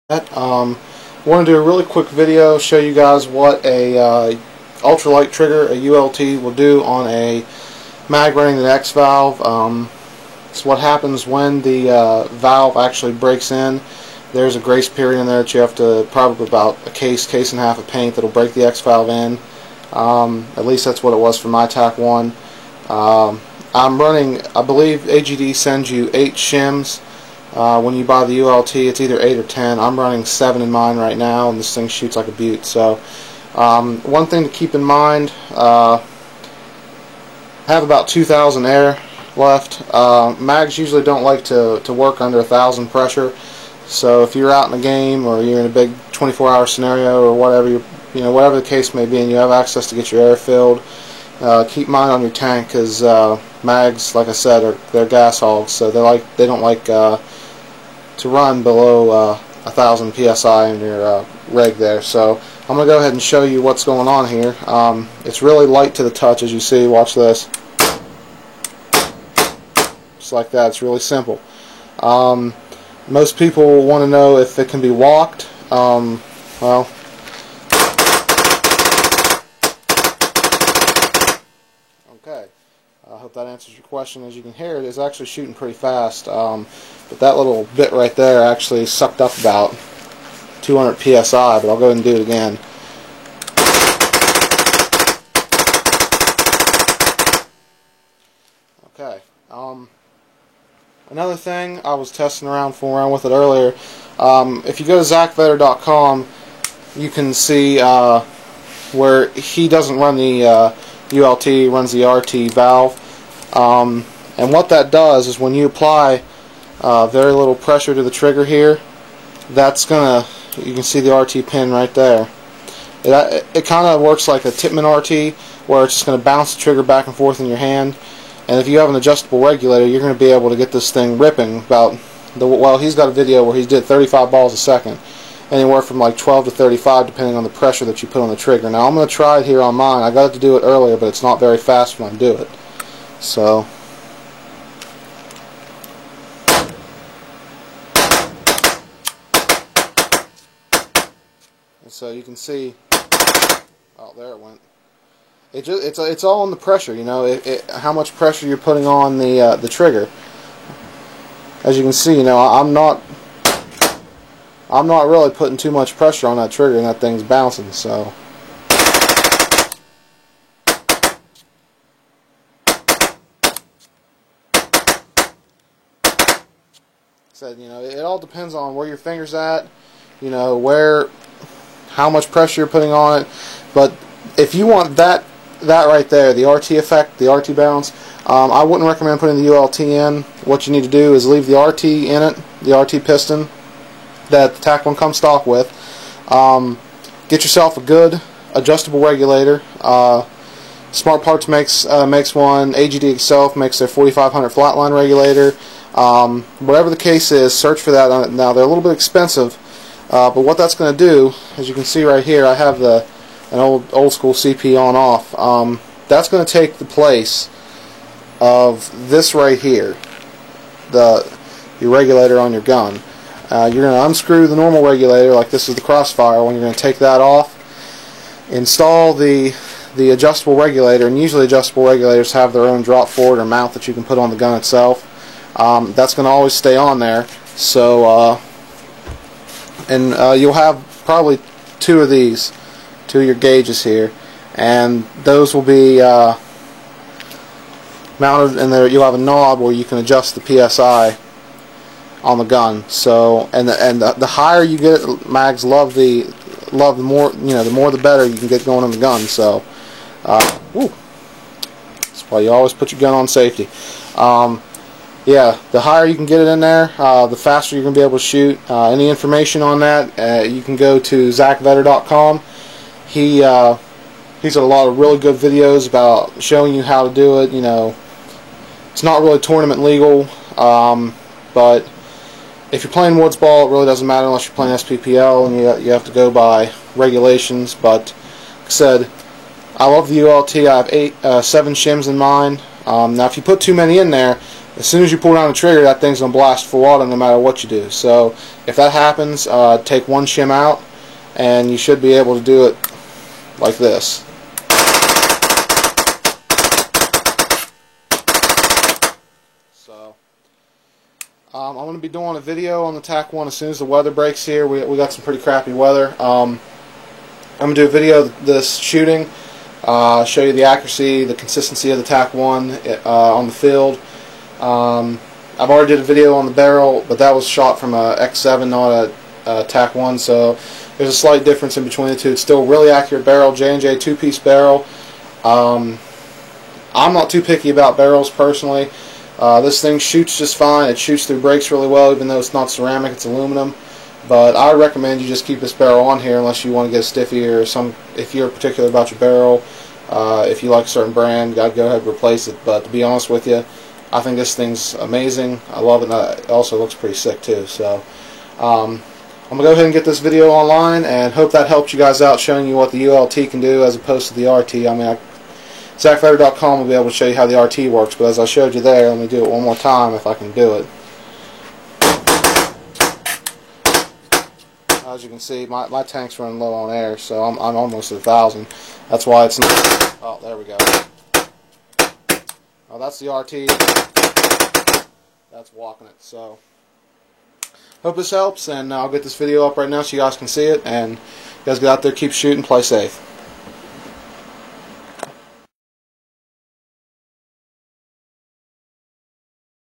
Want to do a really quick video, show you guys what a ultralight trigger, a ULT, will do on a mag running the X valve. It's what happens when the valve actually breaks in. There's a grace period in there that you have to, probably about a case and a half of paint that'll break the X valve in. At least that's what it was for my Tac-One. I'm running, I believe AGD sends you 8 shims. When you buy the ULT, it's either 8 or 10. I'm running 7 in mine right now, and this thing shoots like a beaut. So, one thing to keep in mind, have about 2,000 air left. Mags usually don't like to work under 1,000 pressure. So if you're out in a game or you're in a big 24-hour scenario or whatever, whatever the case may be, and you have access to get your air filled, keep mine on your tank, because mags, like I said, they're gas hogs, so they don't like to run below 1,000 psi in your rig there. So I'm going to go ahead and show you what's going on here. It's really light to the touch, as you see. Watch this. Just like that. It's really simple. Most people want to know if it can be walked. Well, okay. I hope that answers your question. As you can hear, it is actually shooting pretty fast. But that little bit right there actually sucked up about 200 psi, but I'll go ahead and do it again. Okay. Another thing, I was testing around, fooling around with it earlier. If you go to zacvetter.com, you can see where he doesn't run the ULT, he runs the RT valve. And what that does is when you apply very little pressure to the trigger here, that's gonna, you can see the RT pin right there. It kind of works like a Tipman RT, where it's just going to bounce the trigger back and forth in your hand. And if you have an adjustable regulator, you're going to be able to get this thing ripping about well, he's got a video where he did 35 balls a second, anywhere from like 12 to 35 depending on the pressure that you put on the trigger. Now I'm going to try it here on mine. I got to do it earlier, but it's not very fast when I do it. So you can see, oh, there it went. It's all in the pressure, how much pressure you're putting on the trigger. As you can see, I'm not really putting too much pressure on that trigger, and that thing's bouncing. So it all depends on where your finger's at, how much pressure you're putting on it. But if you want that right there, the RT effect, the RT bounce, I wouldn't recommend putting the ULT in. What you need to do is leave the RT in it, the RT piston that the Tac-One comes stock with. Get yourself a good adjustable regulator. Smart Parts makes one. AGD itself makes their 4500 flatline regulator. Whatever the case is, search for that. Now they're a little bit expensive, but what that's going to do, as you can see right here, I have an old school CP on off. That's going to take the place of this right here, your regulator on your gun. You're going to unscrew the normal regulator, like this is the Crossfire. When you're going to take that off, install the adjustable regulator, and usually adjustable regulators have their own drop forward or mount that you can put on the gun itself. That's going to always stay on there. So you'll have probably 2 of these, 2 of your gauges here, and those will be mounted, and there you'll have a knob where you can adjust the PSI on the gun. So and the higher you get it, mags love the more, the more the better you can get going on the gun. So that's why you always put your gun on safety. Yeah, the higher you can get it in there, the faster you're going to be able to shoot. Any information on that, you can go to zacvetter.com. He's got a lot of really good videos about showing you how to do it. It's not really tournament legal, but if you're playing woods ball, it really doesn't matter unless you're playing SPPL, and you have to go by regulations. But like I said, I love the ULT. I have 7 shims in mine. Now, if you put too many in there, as soon as you pull down the trigger, that thing's going to blast full auto no matter what you do. So if that happens, take one shim out, and you should be able to do it like this. So I'm going to be doing a video on the Tac-One as soon as the weather breaks here. We got some pretty crappy weather. I'm going to do a video of this shooting, show you the accuracy, the consistency of the Tac-One on the field. I've already did a video on the barrel, but that was shot from a X7, not a Tac-One, so there's a slight difference in between the two. It's still a really accurate barrel, J&J 2-piece barrel. I'm not too picky about barrels personally. This thing shoots just fine. It shoots through brakes really well, even though it's not ceramic, it's aluminum. But I recommend you just keep this barrel on here unless you want to get a stiffy, or if you're particular about your barrel. If you like a certain brand, I'd go ahead and replace it. But to be honest with you, I think this thing's amazing. I love it, and it also looks pretty sick too. So I'm going to go ahead and get this video online, and hope that helped you guys out, showing you what the ULT can do as opposed to the RT. I mean, ZachFeder.com will be able to show you how the RT works, but as I showed you there, let me do it one more time if I can do it. As you can see, my tank's running low on air, so I'm almost at 1,000. That's why it's not. Oh, there we go. Oh, that's the RT. That's walking it. So, hope this helps, and I'll get this video up right now so you guys can see it. And you guys get out there, keep shooting, play safe.